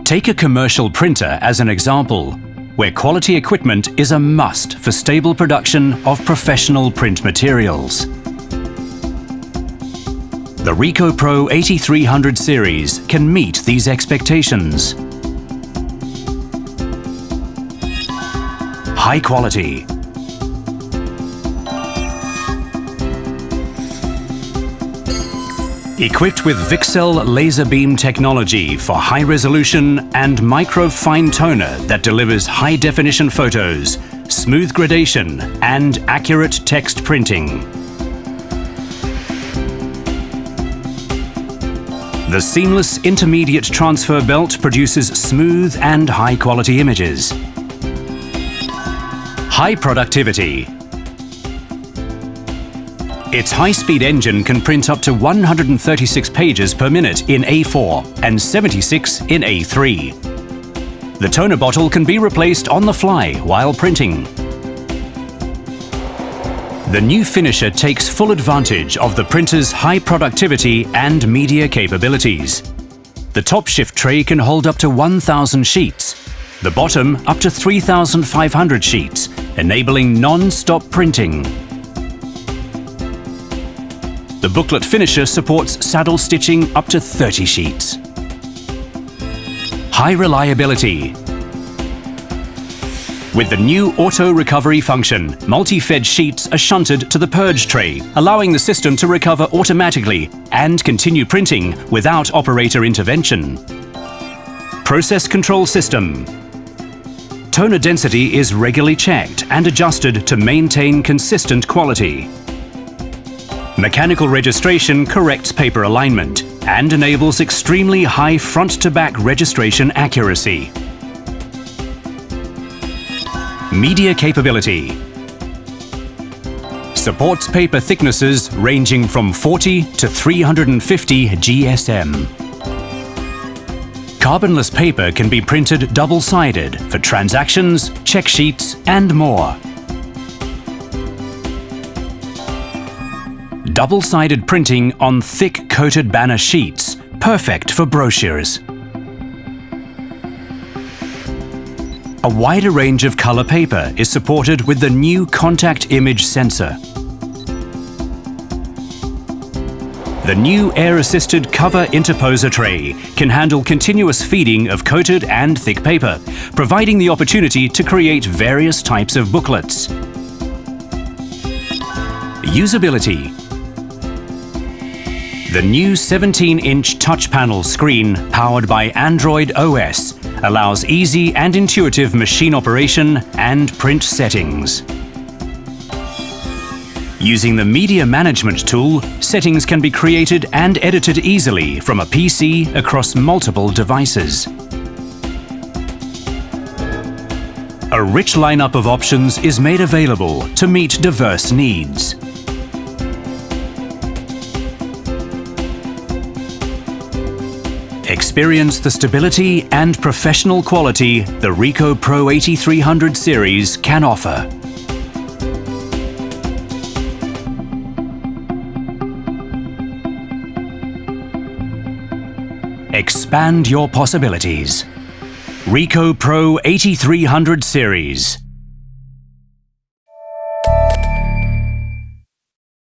Take a commercial printer as an example, where quality equipment is a must for stable production of professional print materials. The Ricoh Pro 8300 series can meet these expectations. High quality. Equipped with VCSEL laser beam technology for high resolution and micro fine toner that delivers high definition photos, smooth gradation and accurate text printing. The seamless intermediate transfer belt produces smooth and high quality images. High productivity. Its high-speed engine can print up to 136 pages per minute in A4 and 76 in A3. The toner bottle can be replaced on the fly while printing. The new finisher takes full advantage of the printer's high productivity and media capabilities. The top shift tray can hold up to 1,000 sheets, the bottom up to 3,500 sheets, enabling non-stop printing. The booklet finisher supports saddle stitching up to 30 sheets. High reliability. With the new auto recovery function, multi-fed sheets are shunted to the purge tray, allowing the system to recover automatically and continue printing without operator intervention. Process control system. Toner density is regularly checked and adjusted to maintain consistent quality. Mechanical registration corrects paper alignment and enables extremely high front-to-back registration accuracy. Media capability. Supports paper thicknesses ranging from 40 to 350 GSM. Carbonless paper can be printed double-sided for transactions, check sheets, and more. Double-sided printing on thick coated banner sheets, perfect for brochures. A wider range of color paper is supported with the new contact image sensor. The new air-assisted cover interposer tray can handle continuous feeding of coated and thick paper, providing the opportunity to create various types of booklets. Usability. The new 17-inch touch panel screen, powered by Android OS, allows easy and intuitive machine operation and print settings. Using the media management tool, settings can be created and edited easily from a PC across multiple devices. A rich lineup of options is made available to meet diverse needs. Experience the stability and professional quality the Ricoh Pro 8300 series can offer. Expand your possibilities. Ricoh Pro 8300 series.